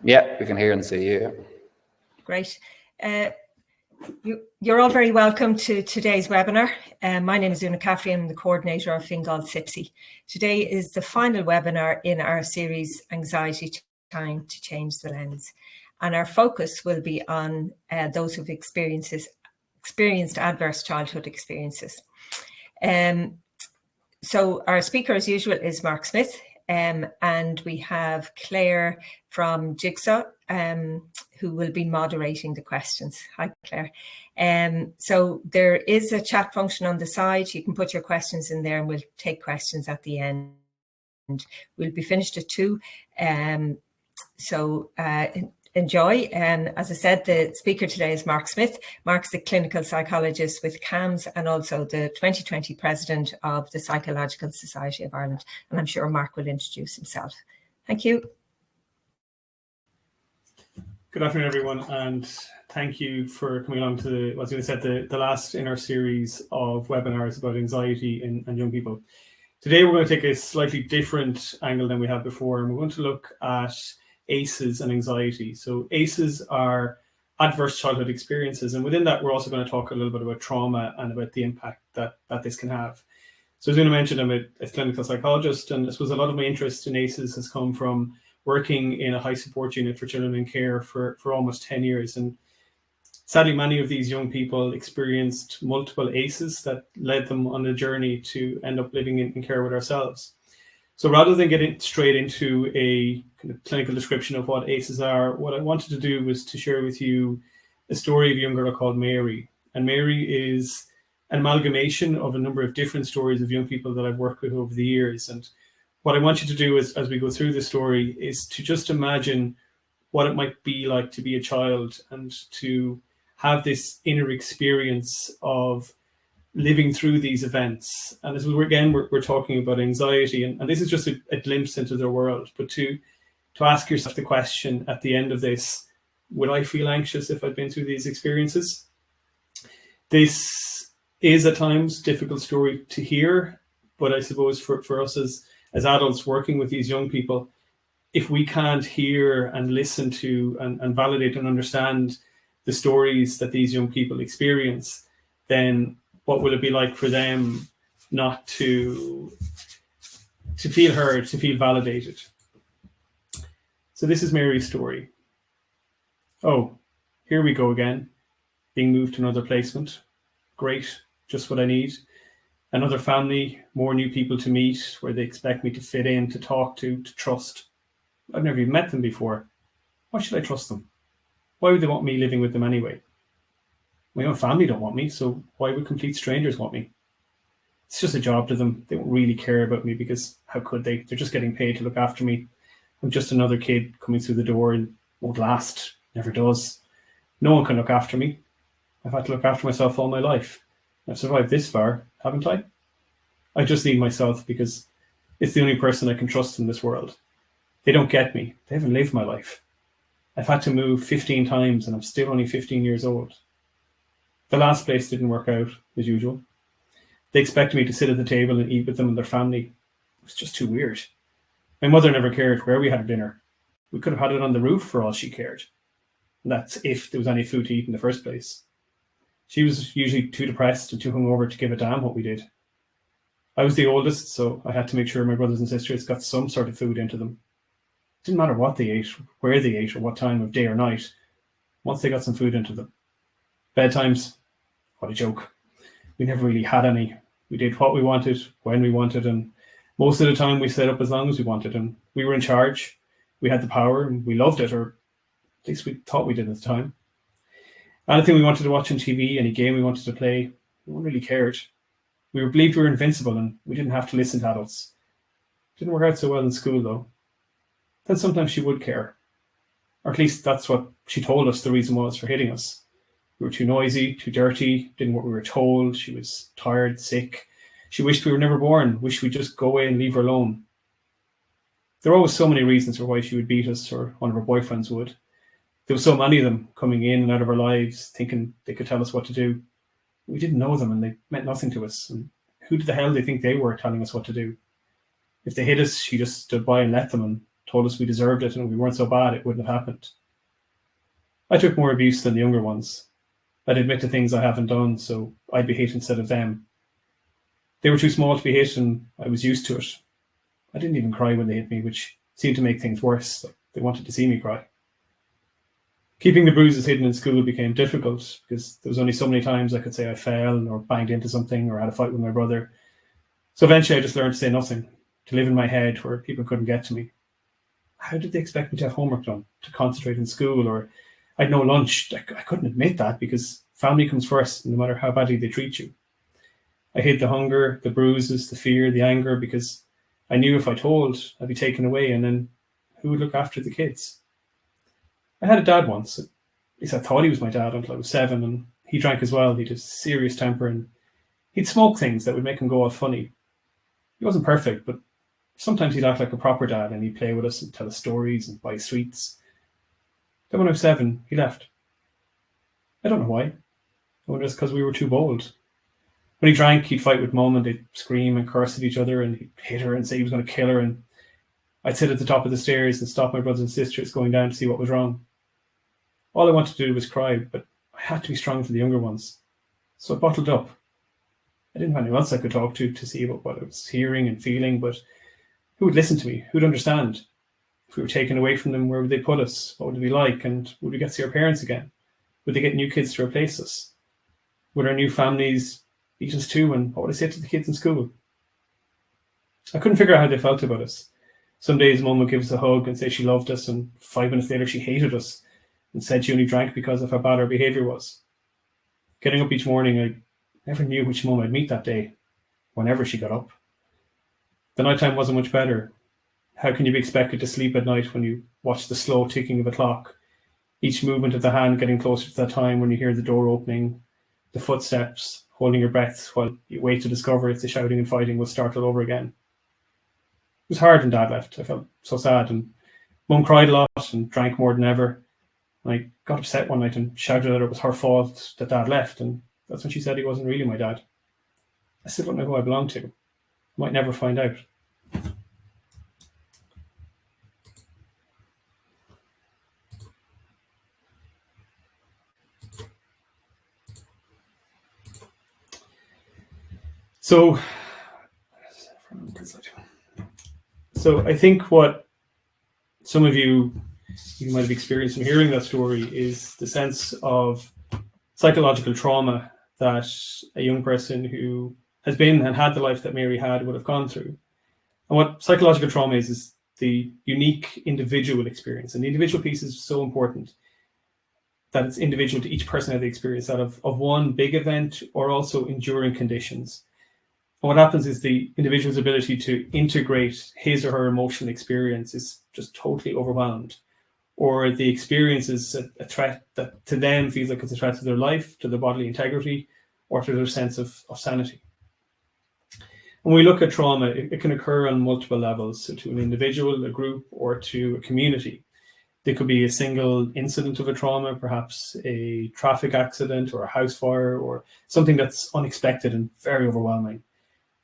Yeah, we can hear and see you. Great. You're all very welcome to today's webinar. My name is Una Caffrey. I'm the coordinator of Fingal CYPSC. Today is the final webinar in our series, Anxiety Time to Change the Lens. And our focus will be on those who've experienced adverse childhood experiences. So our speaker, as usual, is Mark Smith, and we have Claire from Jigsaw, who will be moderating the questions. Hi, Claire. So there is a chat function on the side. You can put your questions in there and we'll take questions at the end. We'll be finished at 2. So enjoy. As I said, the speaker today is Mark Smith. Mark's the clinical psychologist with CAMS and also the 2020 president of the Psychological Society of Ireland. And I'm sure Mark will introduce himself. Thank you. Good afternoon, everyone, and thank you for coming along to the last in our series of webinars about anxiety in young people. Today, we're going to take a slightly different angle than we have before, and we're going to look at ACEs and anxiety. So ACEs are adverse childhood experiences, and within that, we're also going to talk a little bit about trauma and about the impact that this can have. So as Una mentioned, I'm a clinical psychologist, and I suppose a lot of my interest in ACEs has come from working in a high support unit for children in care for almost 10 years. And sadly, many of these young people experienced multiple ACEs that led them on a journey to end up living in care with ourselves. So rather than getting straight into a kind of clinical description of what ACEs are, what I wanted to do was to share with you a story of a young girl called Mary. And Mary is an amalgamation of a number of different stories of young people that I've worked with over the years. And what I want you to do is, as we go through the story, is to just imagine what it might be like to be a child and to have this inner experience of living through these events. And as we're talking about anxiety, and this is just a glimpse into their world, but to ask yourself the question at the end of this, would I feel anxious if I'd been through these experiences? This is at times a difficult story to hear, but I suppose for us as adults working with these young people, if we can't hear and listen to and validate and understand the stories that these young people experience, then what will it be like for them not to feel heard, to feel validated? So this is Mary's story. Oh, here we go again, being moved to another placement. Great, just what I need. Another family, more new people to meet, where they expect me to fit in, to talk to trust. I've never even met them before. Why should I trust them? Why would they want me living with them anyway? My own family don't want me, so why would complete strangers want me? It's just a job to them. They don't really care about me because how could they? They're just getting paid to look after me. I'm just another kid coming through the door and won't last, never does. No one can look after me. I've had to look after myself all my life. I've survived this far, haven't I? I just need myself because it's the only person I can trust in this world. They don't get me. They haven't lived my life. I've had to move 15 times and I'm still only 15 years old. The last place didn't work out, as usual. They expected me to sit at the table and eat with them and their family. It was just too weird. My mother never cared where we had dinner. We could have had it on the roof for all she cared. And that's if there was any food to eat in the first place. She was usually too depressed and too hungover to give a damn what we did. I was the oldest, so I had to make sure my brothers and sisters got some sort of food into them. It didn't matter what they ate, where they ate, or what time of day or night, once they got some food into them. Bedtimes, what a joke. We never really had any. We did what we wanted, when we wanted, and most of the time we stayed up as long as we wanted, and we were in charge. We had the power, and we loved it, or at least we thought we did at the time. Anything we wanted to watch on TV, any game we wanted to play, no one really cared. We believed we were invincible and we didn't have to listen to adults. Didn't work out so well in school though. Then sometimes she would care. Or at least that's what she told us the reason was for hitting us. We were too noisy, too dirty, didn't what we were told. She was tired, sick. She wished we were never born, wished we'd just go away and leave her alone. There were always so many reasons for why she would beat us, or one of her boyfriends would. There were so many of them coming in and out of our lives, thinking they could tell us what to do. We didn't know them and they meant nothing to us. And who the hell they think they were telling us what to do? If they hit us, she just stood by and let them, and told us we deserved it, and if we weren't so bad, it wouldn't have happened. I took more abuse than the younger ones. I'd admit to things I haven't done, so I'd be hit instead of them. They were too small to be hit, and I was used to it. I didn't even cry when they hit me, which seemed to make things worse. Like they wanted to see me cry. Keeping the bruises hidden in school became difficult because there was only so many times I could say I fell or banged into something or had a fight with my brother. So eventually I just learned to say nothing, to live in my head where people couldn't get to me. How did they expect me to have homework done, to concentrate in school, or I'd no lunch? I couldn't admit that because family comes first, no matter how badly they treat you. I hid the hunger, the bruises, the fear, the anger, because I knew if I told, I'd be taken away, and then who would look after the kids? I had a dad once. At least I thought he was my dad until I was 7, and he drank as well. He had a serious temper, and he'd smoke things that would make him go all funny. He wasn't perfect, but sometimes he'd act like a proper dad, and he'd play with us and tell us stories and buy sweets. Then when I was 7, he left. I don't know why. I wonder if it's because we were too bold. When he drank, he'd fight with Mum, and they'd scream and curse at each other, and he'd hit her and say he was going to kill her, and I'd sit at the top of the stairs and stop my brothers and sisters going down to see what was wrong. All I wanted to do was cry, but I had to be strong for the younger ones. So I bottled up. I didn't have anyone else I could talk to see about what I was hearing and feeling, but who would listen to me? Who would understand? If we were taken away from them, where would they put us? What would it be like? And would we get to see our parents again? Would they get new kids to replace us? Would our new families beat us too? And what would I say to the kids in school? I couldn't figure out how they felt about us. Some days Mum would give us a hug and say she loved us, and 5 minutes later she hated us and said she only drank because of how bad our behaviour was. Getting up each morning, I never knew which Mum I'd meet that day, whenever she got up. The nighttime wasn't much better. How can you be expected to sleep at night when you watch the slow ticking of a clock, each movement of the hand getting closer to that time when you hear the door opening, the footsteps, holding your breath while you wait to discover if the shouting and fighting will start all over again? It was hard when Dad left. I felt so sad, and Mum cried a lot and drank more than ever. And I got upset one night and shouted that it was her fault that Dad left, and that's when she said he wasn't really my dad. I still don't know who I belong to. I might never find out. So I think what some of you might have experienced from hearing that story is the sense of psychological trauma that a young person who has been and had the life that Mary had would have gone through. And what psychological trauma is the unique individual experience. And the individual piece is so important, that it's individual to each person how they experience that of one big event or also enduring conditions. And what happens is the individual's ability to integrate his or her emotional experience is just totally overwhelmed, or the experience is a threat that to them feels like it's a threat to their life, to their bodily integrity, or to their sense of sanity. When we look at trauma, it can occur on multiple levels, so to an individual, a group, or to a community. There could be a single incident of a trauma, perhaps a traffic accident or a house fire, or something that's unexpected and very overwhelming.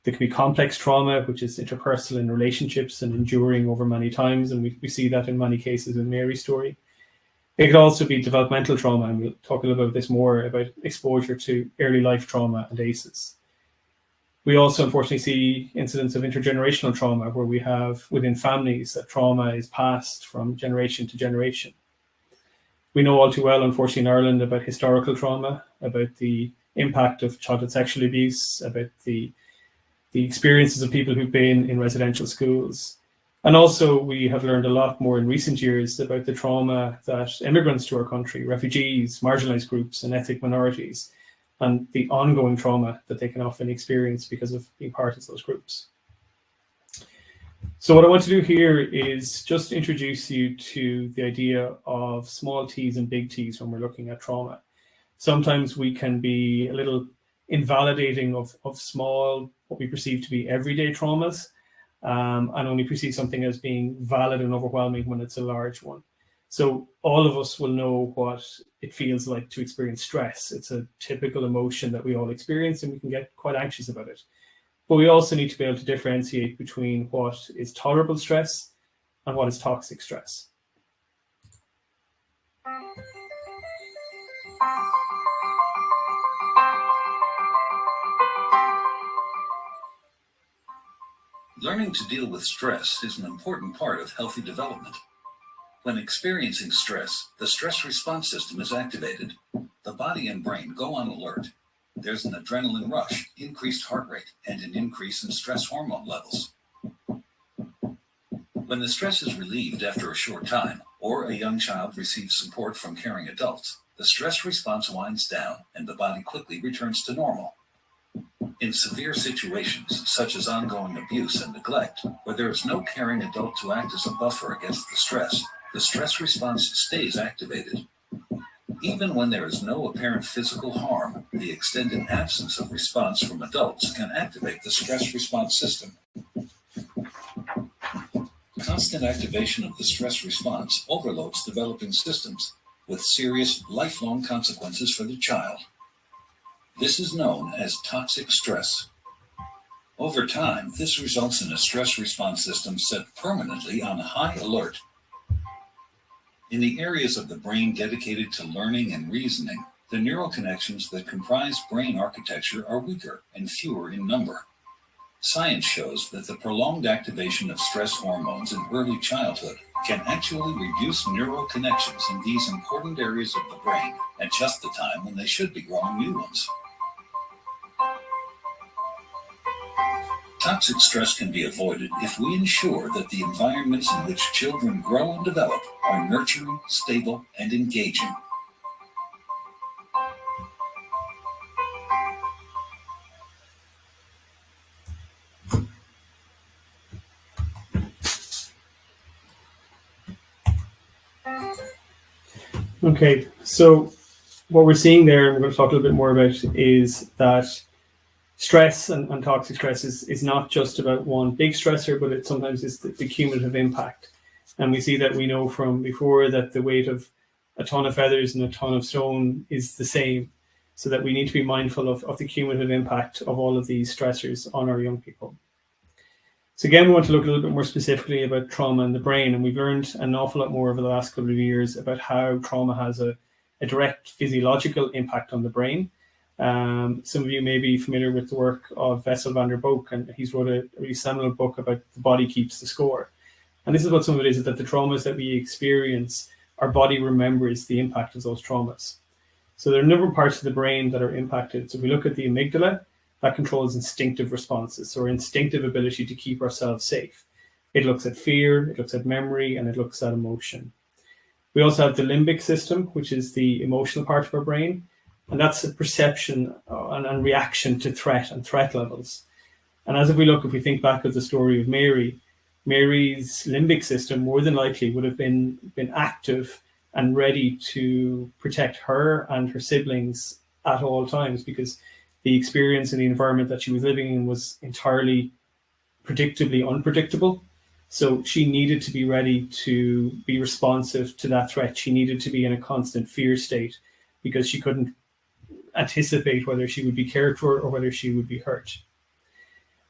There could be complex trauma, which is interpersonal in relationships and enduring over many times, and we see that in many cases in Mary's story. It could also be developmental trauma, and we'll talk a little bit about this more, about exposure to early life trauma and ACEs. We also unfortunately see incidents of intergenerational trauma, where we have within families that trauma is passed from generation to generation. We know all too well, unfortunately, in Ireland about historical trauma, about the impact of childhood sexual abuse, about the experiences of people who've been in residential schools. And also we have learned a lot more in recent years about the trauma that immigrants to our country, refugees, marginalized groups and ethnic minorities, and the ongoing trauma that they can often experience because of being part of those groups. So what I want to do here is just introduce you to the idea of small T's and big T's when we're looking at trauma. Sometimes we can be a little invalidating of small, what we perceive to be everyday traumas, and only perceive something as being valid and overwhelming when it's a large one. So all of us will know what it feels like to experience stress. It's a typical emotion that we all experience, and we can get quite anxious about it. But we also need to be able to differentiate between what is tolerable stress and what is toxic stress. Learning to deal with stress is an important part of healthy development. When experiencing stress, the stress response system is activated. The body and brain go on alert. There's an adrenaline rush, increased heart rate, and an increase in stress hormone levels. When the stress is relieved after a short time, or a young child receives support from caring adults, the stress response winds down and the body quickly returns to normal. In severe situations, such as ongoing abuse and neglect, where there is no caring adult to act as a buffer against the stress response stays activated. Even when there is no apparent physical harm, the extended absence of response from adults can activate the stress response system. Constant activation of the stress response overloads developing systems, with serious, lifelong consequences for the child. This is known as toxic stress. Over time, this results in a stress response system set permanently on high alert. In the areas of the brain dedicated to learning and reasoning, the neural connections that comprise brain architecture are weaker and fewer in number. Science shows that the prolonged activation of stress hormones in early childhood can actually reduce neural connections in these important areas of the brain at just the time when they should be growing new ones. Toxic stress can be avoided if we ensure that the environments in which children grow and develop are nurturing, stable, and engaging. Okay, so what we're seeing there, and we're going to talk a little bit more about, is that stress and toxic stress is not just about one big stressor, but it sometimes is the cumulative impact. And we see that, we know from before, that the weight of a ton of feathers and a ton of stone is the same. So that we need to be mindful of the cumulative impact of all of these stressors on our young people. So again, we want to look a little bit more specifically about trauma in the brain. And we've learned an awful lot more over the last couple of years about how trauma has a direct physiological impact on the brain. Some of you may be familiar with the work of Wessel van der Boek, and he's wrote a really seminal book about The Body Keeps the Score. And this is what some of it is that the traumas that we experience, our body remembers the impact of those traumas. So there are a number of parts of the brain that are impacted. So if we look at the amygdala, that controls instinctive responses, so our instinctive ability to keep ourselves safe. It looks at fear, it looks at memory, and it looks at emotion. We also have the limbic system, which is the emotional part of our brain, and that's a perception and reaction to threat and threat levels. And as if we think back of the story of Mary's limbic system more than likely would have been active and ready to protect her and her siblings at all times, because the experience and the environment that she was living in was entirely predictably unpredictable. So she needed to be ready to be responsive to that threat. She needed to be in a constant fear state because she couldn't anticipate whether she would be cared for or whether she would be hurt.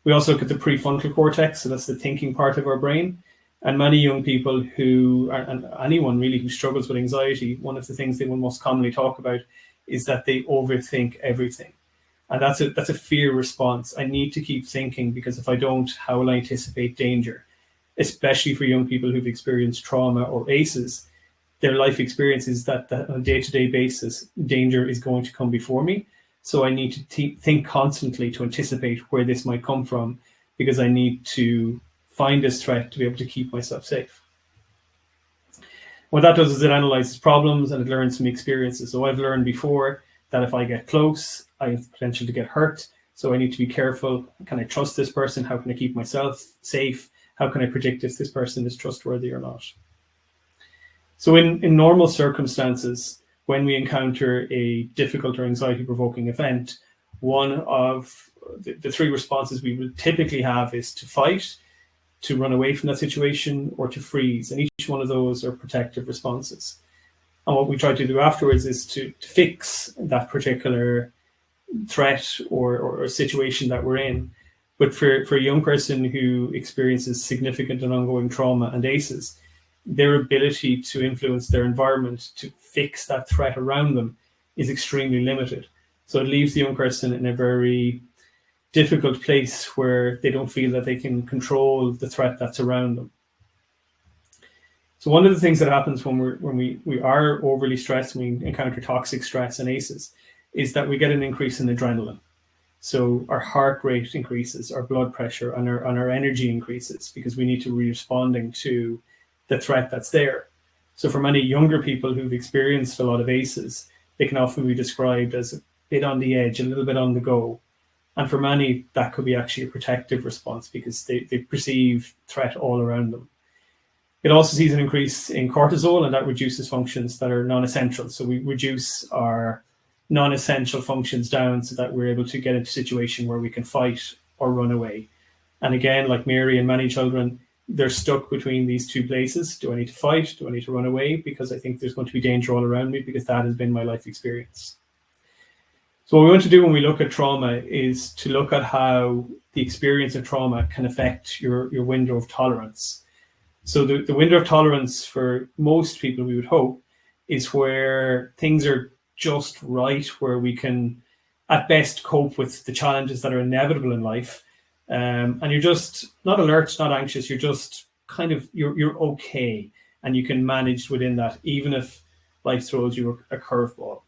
We also look at the prefrontal cortex, so that's the thinking part of our brain. And many young people and anyone really who struggles with anxiety, one of the things they will most commonly talk about is that they overthink everything. And that's a fear response. I need to keep thinking, because if I don't, how will I anticipate danger? Especially for young people who've experienced trauma or ACEs, their life experience is that on a day-to-day basis, danger is going to come before me. So I need to think constantly to anticipate where this might come from, because I need to find this threat to be able to keep myself safe. What that does is it analyzes problems and it learns from experiences. So I've learned before that if I get close, I have the potential to get hurt. So I need to be careful. Can I trust this person? How can I keep myself safe? How can I predict if this person is trustworthy or not? So in normal circumstances, when we encounter a difficult or anxiety-provoking event, one of the three responses we would typically have is to fight, to run away from that situation, or to freeze. And each one of those are protective responses. And what we try to do afterwards is to fix that particular threat or situation that we're in. But for a young person who experiences significant and ongoing trauma and ACEs, their ability to influence their environment to fix that threat around them is extremely limited. So it leaves the young person in a very difficult place where they don't feel that they can control the threat that's around them. So one of the things that happens when we are overly stressed, when we encounter toxic stress and ACEs, is that we get an increase in adrenaline. So our heart rate increases, our blood pressure, and our energy increases because we need to be responding to the threat that's there. So for many younger people who've experienced a lot of ACEs, they can often be described as a bit on the edge, a little bit on the go. And for many, that could be actually a protective response because they perceive threat all around them. It also sees an increase in cortisol, and that reduces functions that are non-essential. So we reduce our non-essential functions down so that we're able to get into a situation where we can fight or run away. And again, like Mary and many children, they're stuck between these two places. Do I need to fight? Do I need to run away? Because I think there's going to be danger all around me because that has been my life experience. So what we want to do when we look at trauma is to look at how the experience of trauma can affect your window of tolerance. So the window of tolerance for most people, we would hope, is where things are just right, where we can at best cope with the challenges that are inevitable in life. And you're just not alert, not anxious, you're just kind of, you're okay. And you can manage within that, even if life throws you a curveball.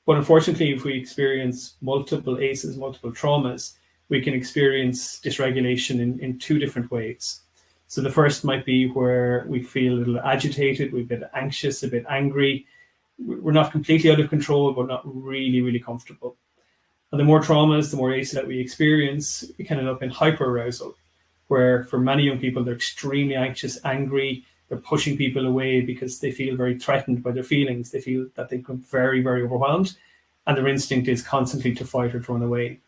But unfortunately, if we experience multiple ACEs, multiple traumas, we can experience dysregulation in two different ways. So the first might be where we feel a little agitated, we're a bit anxious, a bit angry. We're not completely out of control, but not really, really comfortable. And the more traumas, the more ACEs that we experience, we can end up in hyperarousal, where for many young people, they're extremely anxious, angry, they're pushing people away because they feel very threatened by their feelings. They feel that they become very, very overwhelmed, and their instinct is constantly to fight or to run away.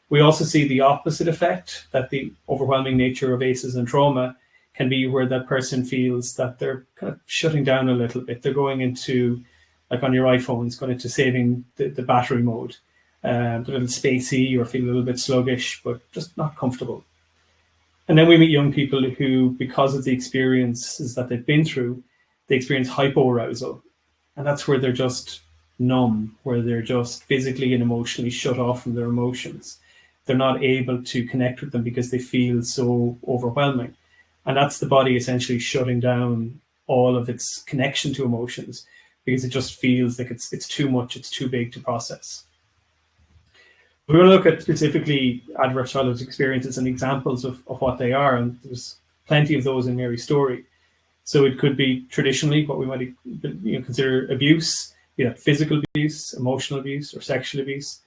We also see the opposite effect, that the overwhelming nature of ACEs and trauma can be where that person feels that they're kind of shutting down a little bit. They're going into, like on your iPhones, going into saving the battery mode. A little spacey or feel a little bit sluggish, but just not comfortable. And then we meet young people who, because of the experiences that they've been through, they experience hypoarousal. And that's where they're just numb, where they're just physically and emotionally shut off from their emotions. They're not able to connect with them because they feel so overwhelming. And that's the body essentially shutting down all of its connection to emotions because it just feels like it's too much, it's too big to process. We're going to look at specifically adverse childhood experiences and examples of what they are, and there's plenty of those in Mary's story. So it could be traditionally what we might consider abuse, be that physical abuse, emotional abuse, or sexual abuse.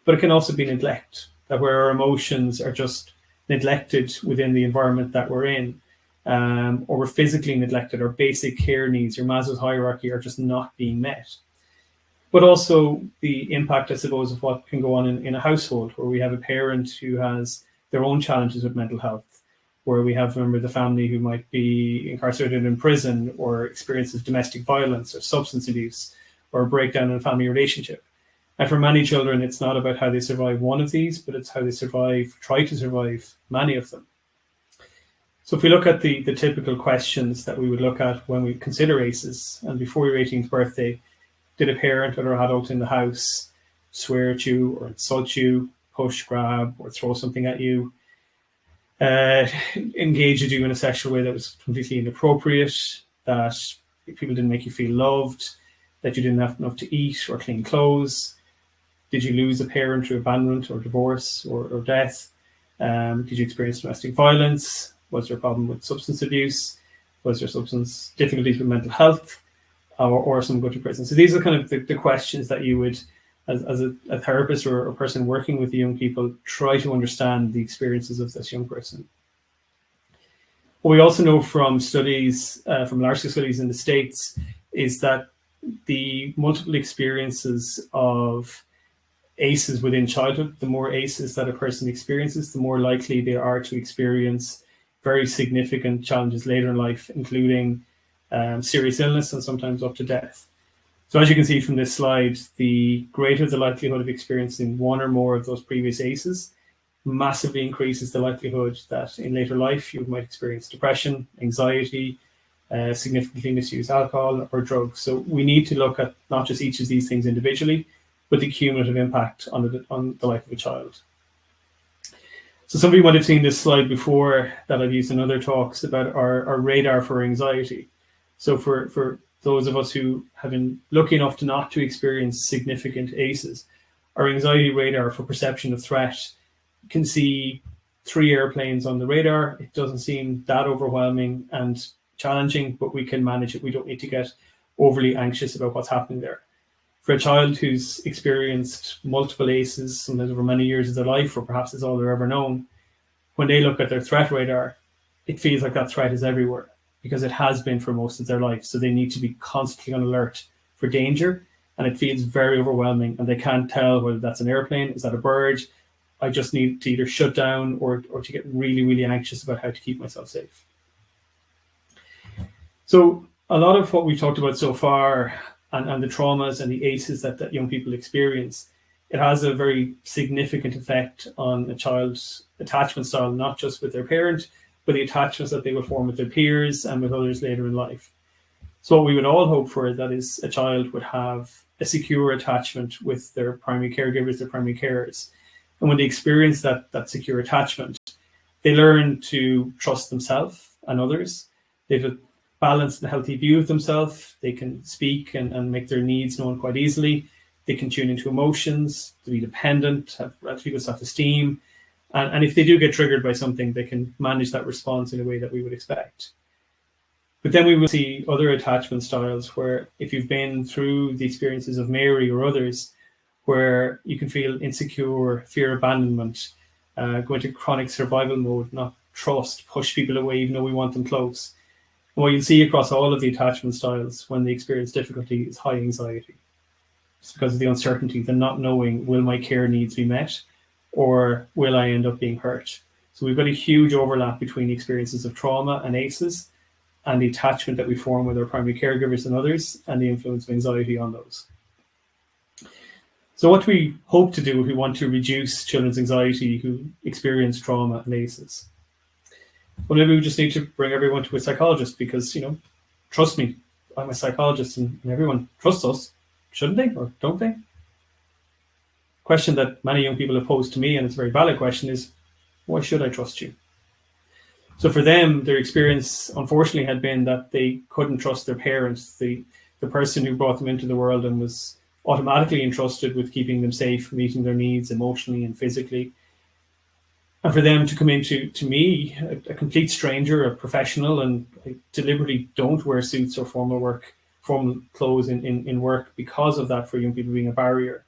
But it can also be neglect, that where our emotions are just neglected within the environment that we're in, or we're physically neglected, our basic care needs, your Maslow's hierarchy, are just not being met. But also the impact, I suppose, of what can go on in a household where we have a parent who has their own challenges with mental health, where we have a member of the family who might be incarcerated in prison or experiences domestic violence or substance abuse or a breakdown in a family relationship. And for many children, it's not about how they survive one of these, but it's how they try to survive many of them. So if we look at the typical questions that we would look at when we consider ACEs, and before your 18th birthday, did a parent or adult in the house swear at you or insult you, push, grab, or throw something at you, engage with you in a sexual way that was completely inappropriate, that people didn't make you feel loved, that you didn't have enough to eat or clean clothes? Did you lose a parent through abandonment or divorce or death? Did you experience domestic violence? Was there a problem with substance abuse? Was there substance difficulties with mental health? Or some go to prison? So these are kind of the questions that you would, as a therapist or a person working with the young people, try to understand the experiences of this young person. What we also know from studies, from large-scale studies in the States, is that the multiple experiences of ACEs within childhood, the more ACEs that a person experiences, the more likely they are to experience very significant challenges later in life, including serious illness and sometimes up to death. So as you can see from this slide, the greater the likelihood of experiencing one or more of those previous ACEs, massively increases the likelihood that in later life you might experience depression, anxiety, significantly misuse alcohol or drugs. So we need to look at not just each of these things individually, but the cumulative impact on the life of a child. So some of you might have seen this slide before that I've used in other talks about our radar for anxiety. So for those of us who have been lucky enough to not to experience significant ACEs, our anxiety radar for perception of threat can see 3 airplanes on the radar. It doesn't seem that overwhelming and challenging, but we can manage it. We don't need to get overly anxious about what's happening there. For a child who's experienced multiple ACEs, sometimes over many years of their life, or perhaps it's all they're ever known, when they look at their threat radar, it feels like that threat is everywhere because it has been for most of their life. So they need to be constantly on alert for danger, and it feels very overwhelming, and they can't tell whether that's an airplane, is that a bird. I just need to either shut down or to get really, really anxious about how to keep myself safe. So a lot of what we've talked about so far and the traumas and the ACEs that young people experience, it has a very significant effect on a child's attachment style, not just with their parent, but the attachments that they will form with their peers and with others later in life. So what we would all hope for that is a child would have a secure attachment with their primary caregivers, their primary carers. And when they experience that secure attachment, they learn to trust themselves and others. They have a balanced and healthy view of themselves. They can speak and make their needs known quite easily. They can tune into emotions, to be dependent, have relatively good self-esteem. And if they do get triggered by something, they can manage that response in a way that we would expect. But then we will see other attachment styles where if you've been through the experiences of Mary or others, where you can feel insecure, fear abandonment, go into chronic survival mode, not trust, push people away even though we want them close. And what you'll see across all of the attachment styles when they experience difficulty is high anxiety. It's because of the uncertainty, the not knowing, will my care needs be met or will I end up being hurt? So we've got a huge overlap between the experiences of trauma and ACEs and the attachment that we form with our primary caregivers and others and the influence of anxiety on those. So what we hope to do if we want to reduce children's anxiety who experience trauma and ACEs? Well, maybe we just need to bring everyone to a psychologist because, trust me, I'm a psychologist and everyone trusts us, shouldn't they, or don't they? Question that many young people have posed to me, and it's a very valid question, is why should I trust you? So for them, their experience, unfortunately, had been that they couldn't trust their parents, the person who brought them into the world and was automatically entrusted with keeping them safe, meeting their needs emotionally and physically. And for them to come into me, a complete stranger, a professional, and I deliberately don't wear suits or formal clothes in work because of that, for young people being a barrier.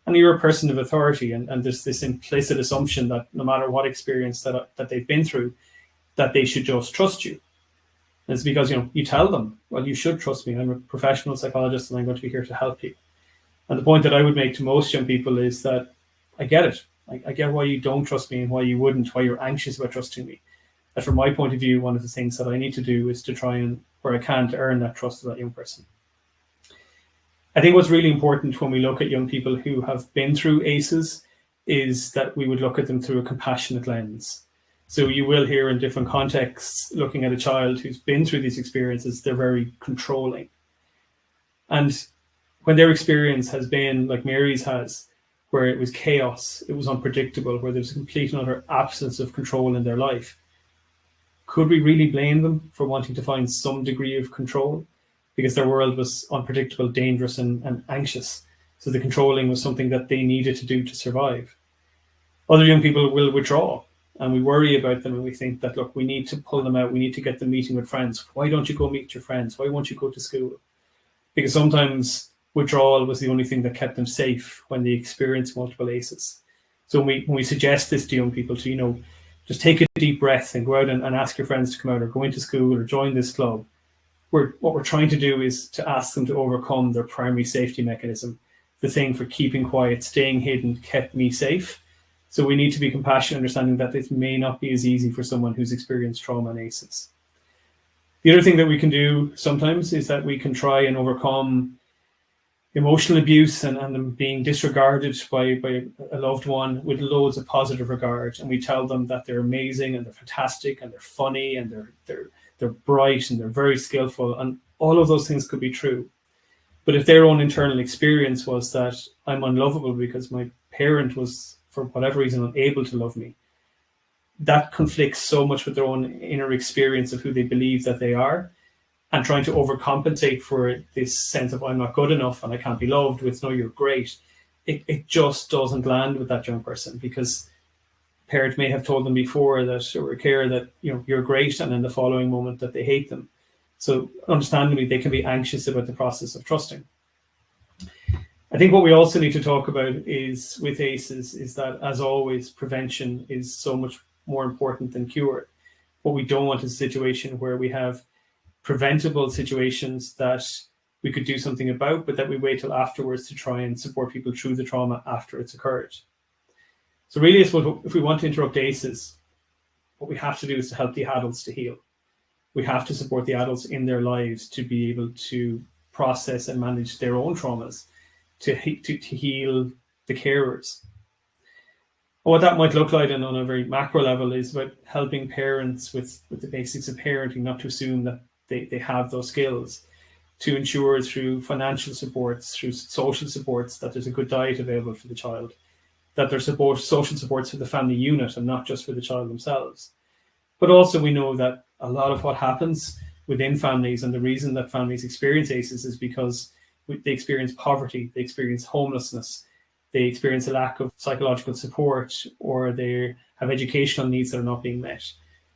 And you're a person of authority, and there's this implicit assumption that no matter what experience that they've been through, that they should just trust you. And it's because you tell them, well, you should trust me. I'm a professional psychologist and I'm going to be here to help you. And the point that I would make to most young people is that I get it. I get why you don't trust me and why you wouldn't, why you're anxious about trusting me. That from my point of view, one of the things that I need to do is to try and, where I can, to earn that trust of that young person. I think what's really important when we look at young people who have been through ACEs is that we would look at them through a compassionate lens. So you will hear in different contexts, looking at a child who's been through these experiences, they're very controlling. And when their experience has been like Mary's has, where it was chaos, it was unpredictable, where there's a complete and utter absence of control in their life, could we really blame them for wanting to find some degree of control? Because their world was unpredictable, dangerous, and anxious. So the controlling was something that they needed to do to survive. Other young people will withdraw, and we worry about them, and we think that, look, we need to pull them out. We need to get them meeting with friends. Why don't you go meet your friends? Why won't you go to school? Because sometimes withdrawal was the only thing that kept them safe when they experienced multiple ACEs. So when we suggest this to young people to, just take a deep breath and go out and ask your friends to come out or go into school or join this club, what we're trying to do is to ask them to overcome their primary safety mechanism, the thing for keeping quiet, staying hidden, kept me safe. So we need to be compassionate, understanding that this may not be as easy for someone who's experienced trauma and ACEs. The other thing that we can do sometimes is that we can try and overcome emotional abuse and them being disregarded by a loved one with loads of positive regard, and we tell them that they're amazing and they're fantastic and they're funny and they're bright and they're very skillful, and all of those things could be true. But if their own internal experience was that I'm unlovable because my parent was, for whatever reason, unable to love me, that conflicts so much with their own inner experience of who they believe that they are, and trying to overcompensate for this sense of I'm not good enough and I can't be loved with no, you're great. It just doesn't land with that young person, because parent may have told them before that, or a carer, that you're great, and in the following moment that they hate them. So understandably, they can be anxious about the process of trusting. I think what we also need to talk about is with ACEs is that, as always, prevention is so much more important than cure. What we don't want is a situation where we have preventable situations that we could do something about, but that we wait till afterwards to try and support people through the trauma after it's occurred. So really, I suppose, if we want to interrupt ACEs, what we have to do is to help the adults to heal. We have to support the adults in their lives to be able to process and manage their own traumas, to heal the carers. And what that might look like, and on a very macro level, is about helping parents with the basics of parenting, not to assume that they have those skills, to ensure through financial supports, through social supports, that there's a good diet available for the child, that there's social supports for the family unit and not just for the child themselves. But also, we know that a lot of what happens within families, and the reason that families experience ACEs, is because they experience poverty, they experience homelessness, they experience a lack of psychological support, or they have educational needs that are not being met.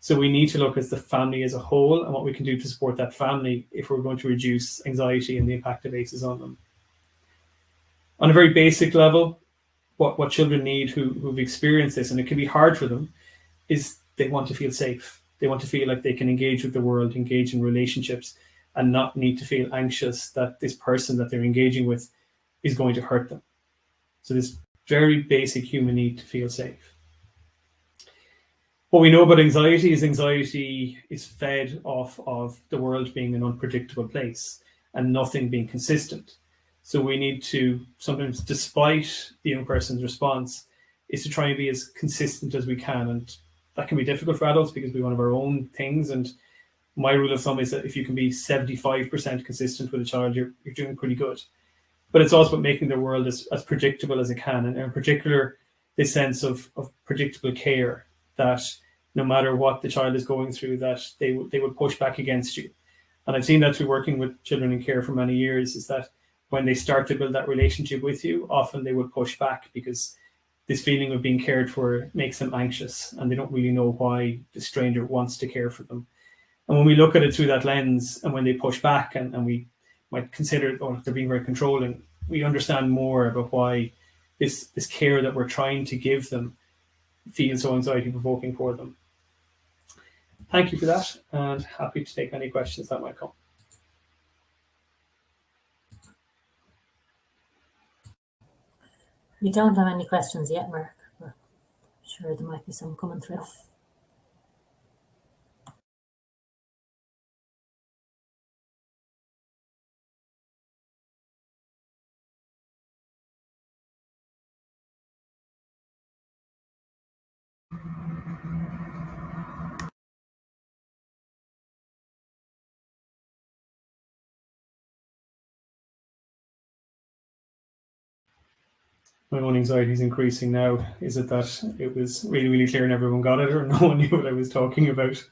So we need to look at the family as a whole and what we can do to support that family if we're going to reduce anxiety and the impact of ACEs on them. On a very basic level, what children need who've experienced this, and it can be hard for them, is they want to feel safe. They want to feel like they can engage with the world, engage in relationships, and not need to feel anxious that this person that they're engaging with is going to hurt them. So this very basic human need to feel safe. What we know about anxiety is fed off of the world being an unpredictable place and nothing being consistent. So we need to sometimes, despite the young person's response, is to try and be as consistent as we can. And that can be difficult for adults because we want our own things. And my rule of thumb is that if you can be 75% consistent with a child, you're doing pretty good. But it's also about making the world as predictable as it can. And in particular, this sense of predictable care, that no matter what the child is going through, that they would push back against you. And I've seen that through working with children in care for many years, is that when they start to build that relationship with you, often they would push back because this feeling of being cared for makes them anxious, and they don't really know why the stranger wants to care for them. And when we look at it through that lens, and when they push back and we might consider, oh, they're being very controlling, we understand more about why this care that we're trying to give them feels so anxiety provoking for them. Thank you for that, and happy to take any questions that might come. We don't have any questions yet, Mark. I'm sure there might be some coming through. My own anxiety is increasing now. Is it that it was really, really clear and everyone got it, or no one knew what I was talking about?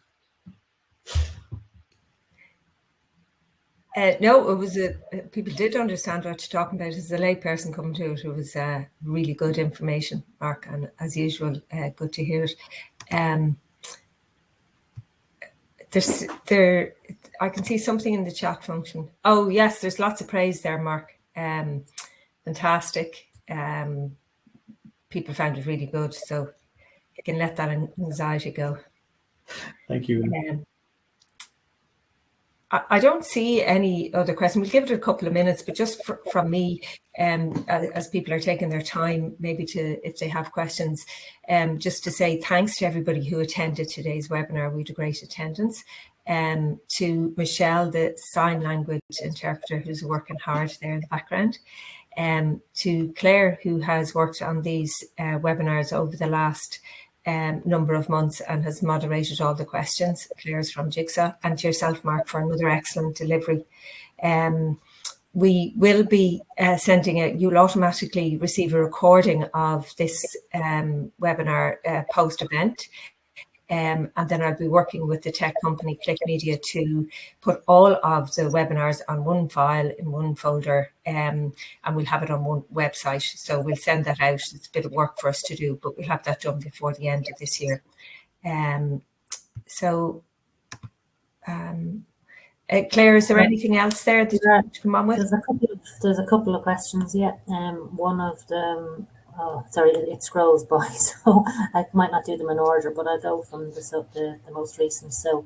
No, it was people did understand what you're talking about. As a layperson coming to it, it was really good information, Mark, and as usual, good to hear it. I can see something in the chat function. Oh yes, there's lots of praise there, Mark. Fantastic. People found it really good, so you can let that anxiety go. Thank you. I don't see any other question. We'll give it a couple of minutes, but just from me, as people are taking their time, maybe if they have questions, just to say thanks to everybody who attended today's webinar. We had a great attendance. to Michelle, the sign language interpreter who's working hard there in the background, to Claire, who has worked on these webinars over the last number of months and has moderated all the questions. Claire's from Jigsaw, and to yourself, Mark, for another excellent delivery. We will be sending it, you'll automatically receive a recording of this webinar post-event. And then I'll be working with the tech company Click Media to put all of the webinars on one file in one folder, and we'll have it on one website. So we'll send that out. It's a bit of work for us to do, but we'll have that done before the end of this year. Claire, is there anything else there that you want to come on with? There's a couple of questions. Yeah, one of them. Oh, sorry, it scrolls by, so I might not do them in order, but I'll go from the most recent. So,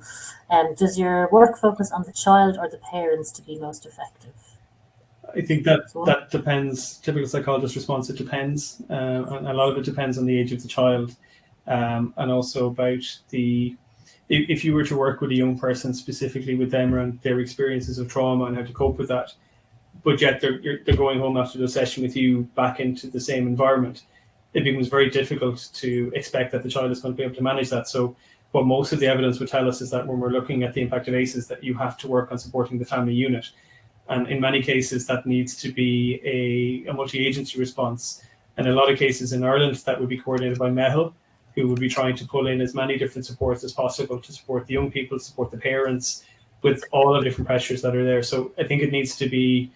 does your work focus on the child or the parents to be most effective? I think that depends. Typical psychologist response, it depends. And a lot of it depends on the age of the child, and also about if you were to work with a young person, specifically with them around their experiences of trauma and how to cope with that, but yet they're going home after the session with you back into the same environment, it becomes very difficult to expect that the child is going to be able to manage that. So what most of the evidence would tell us is that when we're looking at the impact of ACEs, that you have to work on supporting the family unit. And in many cases, that needs to be a multi-agency response. And in a lot of cases in Ireland, that would be coordinated by MEHL, who would be trying to pull in as many different supports as possible to support the young people, support the parents, with all of the different pressures that are there. So I think it needs to be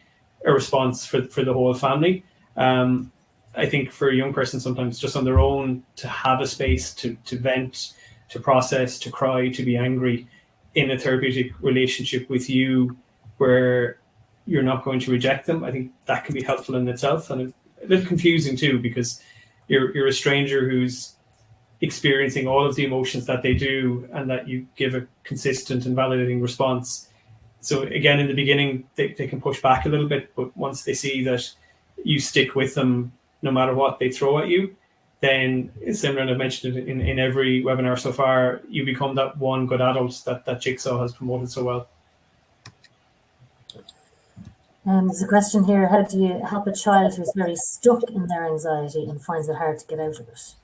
a response for the whole family. I think for a young person, sometimes just on their own, to have a space to vent, to process, to cry, to be angry in a therapeutic relationship with you where you're not going to reject them, I think that can be helpful in itself, and a little confusing too, because you're a stranger who's experiencing all of the emotions that they do, and that you give a consistent and validating response. So again, in the beginning, they can push back a little bit, but once they see that you stick with them no matter what they throw at you, then it's similar, and I've mentioned it in every webinar so far, you become that one good adult that Jigsaw has promoted so well. There's a question here: how do you help a child who's very stuck in their anxiety and finds it hard to get out of it?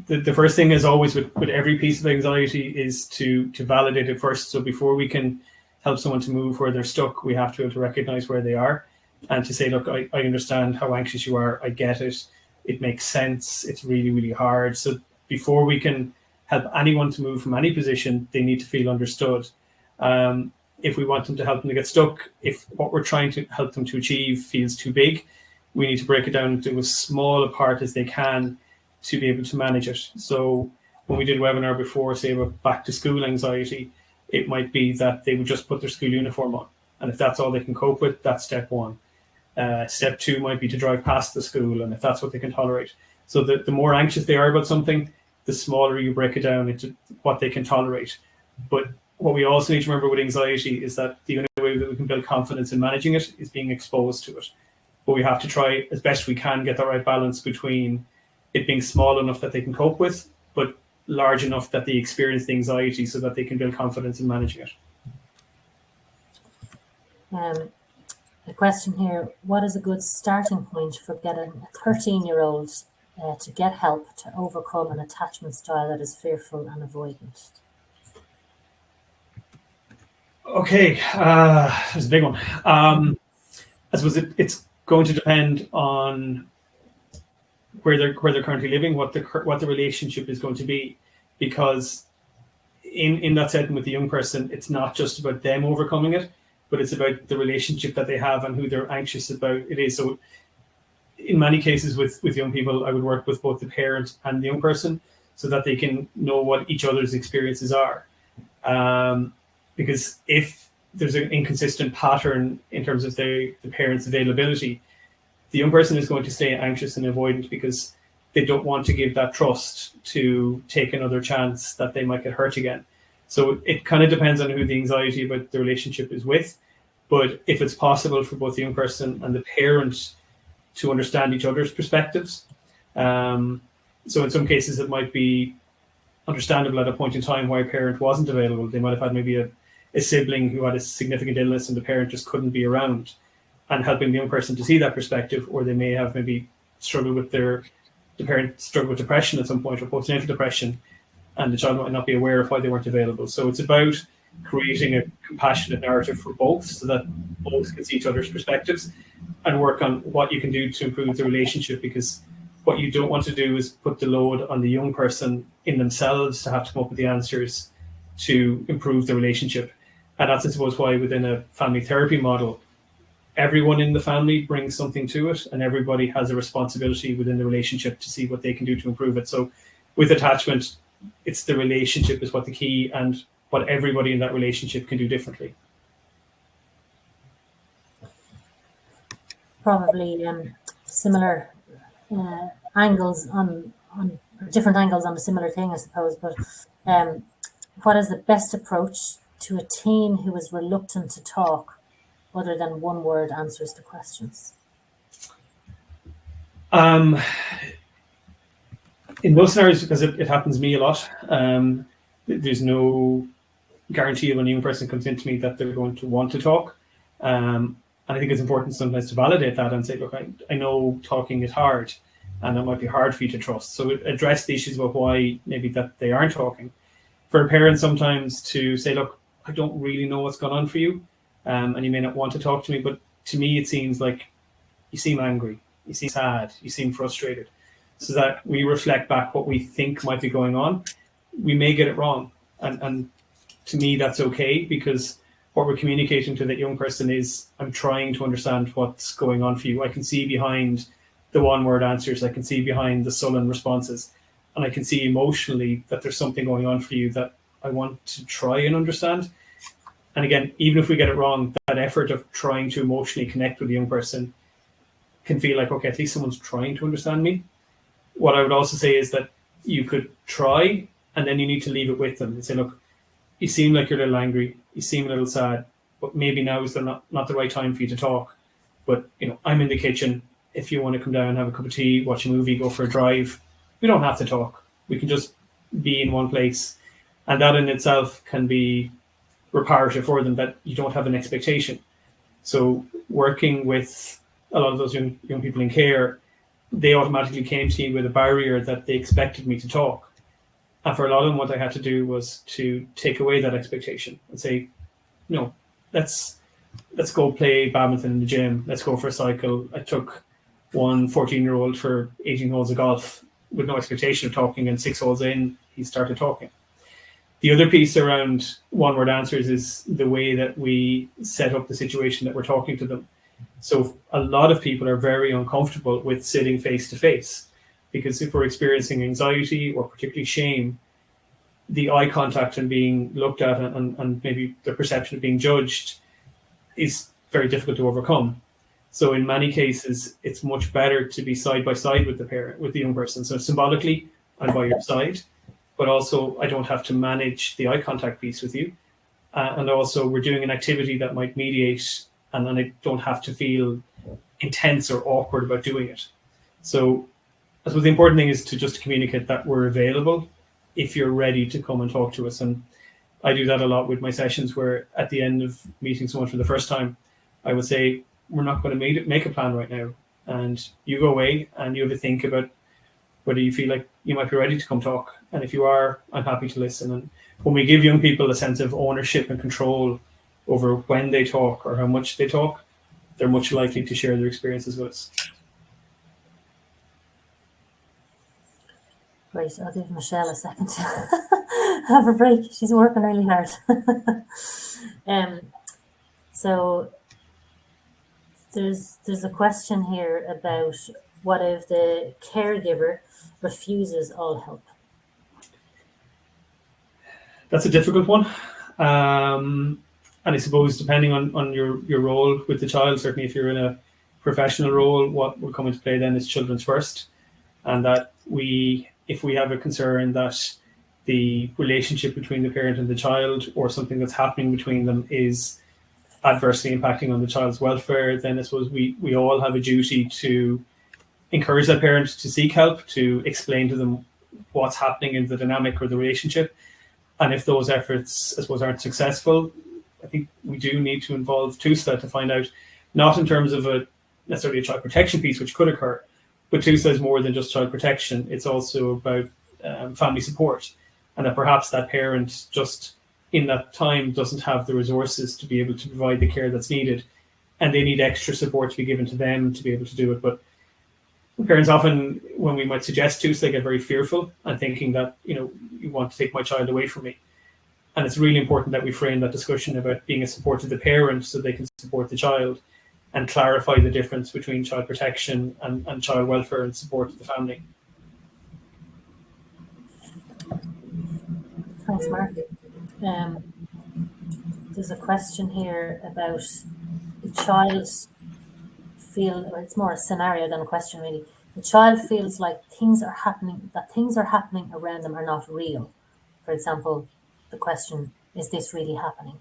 The first thing is always with every piece of anxiety is to validate it first. So before we can help someone to move where they're stuck, we have to be able to recognize where they are and to say, look, I understand how anxious you are. I get it. It makes sense. It's really, really hard. So before we can help anyone to move from any position, they need to feel understood. If we want them to help them to get stuck, if what we're trying to help them to achieve feels too big, we need to break it down into as small a part as they can to be able to manage it. So when we did a webinar before, say about back to school anxiety, it might be that they would just put their school uniform on. And if that's all they can cope with, that's step one. Step two might be to drive past the school, and if that's what they can tolerate. So the more anxious they are about something, the smaller you break it down into what they can tolerate. But what we also need to remember with anxiety is that the only way that we can build confidence in managing it is being exposed to it. But we have to try as best we can get the right balance between it being small enough that they can cope with, but large enough that they experience the anxiety so that they can build confidence in managing it. A question here: what is a good starting point for getting a 13-year-old to get help to overcome an attachment style that is fearful and avoidant? Okay, that's a big one. I suppose it's going to depend on where they're currently living, what the relationship is going to be, because in that setting with the young person, it's not just about them overcoming it, but it's about the relationship that they have and who they're anxious about it is. So in many cases with young people, I would work with both the parent and the young person so that they can know what each other's experiences are. Because if there's an inconsistent pattern in terms of the parent's availability, the young person is going to stay anxious and avoidant because they don't want to give that trust to take another chance that they might get hurt again. So it kind of depends on who the anxiety about the relationship is with. But if it's possible for both the young person and the parent to understand each other's perspectives, so in some cases it might be understandable at a point in time why a parent wasn't available. They might have had maybe a sibling who had a significant illness and the parent just couldn't be around, and helping the young person to see that perspective. Or they may have maybe struggled with the parent struggled with depression at some point, or postnatal depression, and the child might not be aware of why they weren't available. So it's about creating a compassionate narrative for both, so that both can see each other's perspectives and work on what you can do to improve the relationship. Because what you don't want to do is put the load on the young person in themselves to have to come up with the answers to improve the relationship. And that's, I suppose, why within a family therapy model, everyone in the family brings something to it, and everybody has a responsibility within the relationship to see what they can do to improve it. So with attachment, it's the relationship is what the key, and what everybody in that relationship can do differently. Probably similar angles on different angles on a similar thing, I suppose. But what is the best approach to a teen who is reluctant to talk, other than one-word answers to questions? In most scenarios, because it happens to me a lot, there's no guarantee when a young person comes into me that they're going to want to talk. And I think it's important sometimes to validate that and say, look, I know talking is hard, and it might be hard for you to trust. So address the issues about why maybe that they aren't talking. For a parent sometimes to say, look, I don't really know what's going on for you, and you may not want to talk to me, but to me it seems like you seem angry, you seem sad, you seem frustrated. So that we reflect back what we think might be going on. We may get it wrong, and to me that's okay, because what we're communicating to that young person is, I'm trying to understand what's going on for you. I can see behind the one-word answers, I can see behind the sullen responses, and I can see emotionally that there's something going on for you that I want to try and understand. And again, even if we get it wrong, that effort of trying to emotionally connect with the young person can feel like, okay, at least someone's trying to understand me. What I would also say is that you could try, and then you need to leave it with them and say, look, you seem like you're a little angry, you seem a little sad, but maybe now is not the right time for you to talk. But I'm in the kitchen. If you want to come down and have a cup of tea, watch a movie, go for a drive, we don't have to talk. We can just be in one place. And that in itself can be reparative for them, that you don't have an expectation. So working with a lot of those young people in care, they automatically came to me with a barrier that they expected me to talk. And for a lot of them, what I had to do was to take away that expectation and say, no, let's go play badminton in the gym. Let's go for a cycle. I took one 14-year-old for 18 holes of golf with no expectation of talking, and 6 holes in, he started talking. The other piece around one-word answers is the way that we set up the situation that we're talking to them. So a lot of people are very uncomfortable with sitting face-to-face, because if we're experiencing anxiety or particularly shame, the eye contact and being looked at and maybe the perception of being judged is very difficult to overcome. So in many cases, it's much better to be side by side with the parent, with the young person. So symbolically, I'm by your side, but also I don't have to manage the eye contact piece with you. And also we're doing an activity that might mediate, and then I don't have to feel intense or awkward about doing it. So I suppose the important thing is to just communicate that we're available if you're ready to come and talk to us. And I do that a lot with my sessions, where at the end of meeting someone for the first time, I would say, we're not going to make a plan right now. And you go away and you have a think about whether you feel like you might be ready to come talk. And if you are, I'm happy to listen. And when we give young people a sense of ownership and control over when they talk or how much they talk, they're much likely to share their experiences with us. Great. I'll give Michelle a second to have a break. She's working really hard. So there's a question here about, what if the caregiver refuses all help? That's a difficult one. And I suppose depending on your role with the child, certainly if you're in a professional role, what will come into play then is children's first. And that if we have a concern that the relationship between the parent and the child, or something that's happening between them, is adversely impacting on the child's welfare, then I suppose we all have a duty to encourage that parent to seek help, to explain to them what's happening in the dynamic or the relationship. And if those efforts, I suppose, aren't successful, I think we do need to involve TUSLA to find out, not in terms of necessarily a child protection piece, which could occur, but TUSLA is more than just child protection. It's also about family support, and that perhaps that parent just in that time doesn't have the resources to be able to provide the care that's needed, and they need extra support to be given to them to be able to do it. But parents often, when we might suggest TUSLA, get very fearful and thinking that, you want to take my child away from me. And it's really important that we frame that discussion about being a support to the parent so they can support the child, and clarify the difference between child protection and child welfare and support to the family. Thanks, Mark. There's a question here about the child or it's more a scenario than a question really. The child feels like things are happening around them are not real. For example, the question, is this really happening?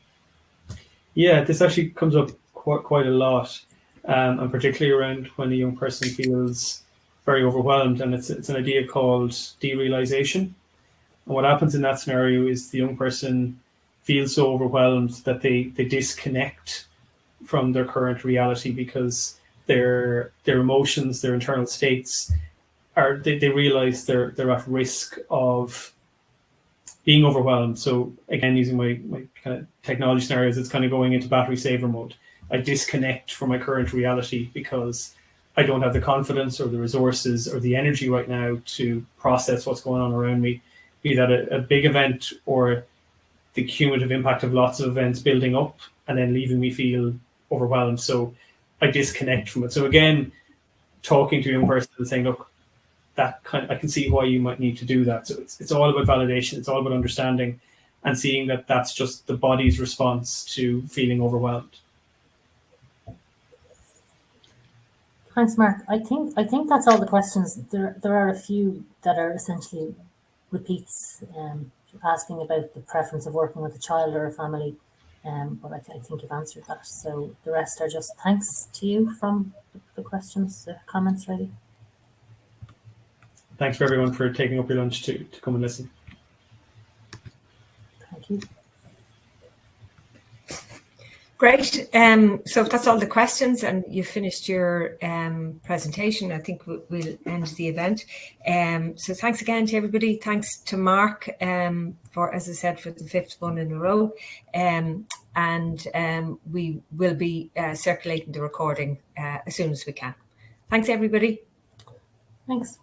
Yeah, this actually comes up quite a lot, and particularly around when a young person feels very overwhelmed, and it's an idea called derealization. And what happens in that scenario is the young person feels so overwhelmed that they disconnect from their current reality, because their emotions, their internal states they realize they're at risk of being overwhelmed. So again, using my kind of technology scenarios, it's kind of going into battery saver mode. I disconnect from my current reality because I don't have the confidence or the resources or the energy right now to process what's going on around me, be that a big event or the cumulative impact of lots of events building up and then leaving me feel overwhelmed. So I disconnect from it. So again, talking to a young person and saying, look, I can see why you might need to do that. So it's all about validation. It's all about understanding and seeing that that's just the body's response to feeling overwhelmed. Thanks, Mark. I think that's all the questions. There are a few that are essentially repeats, asking about the preference of working with a child or a family, but I think you've answered that. So the rest are just thanks to you from the questions, the comments, really. Thanks for everyone for taking up your lunch to come and listen. Thank you. Great. So if that's all the questions and you've finished your presentation, I think we'll end the event. So thanks again to everybody. Thanks to Mark for, as I said, for the 5th one in a row. And we will be circulating the recording as soon as we can. Thanks, everybody. Thanks.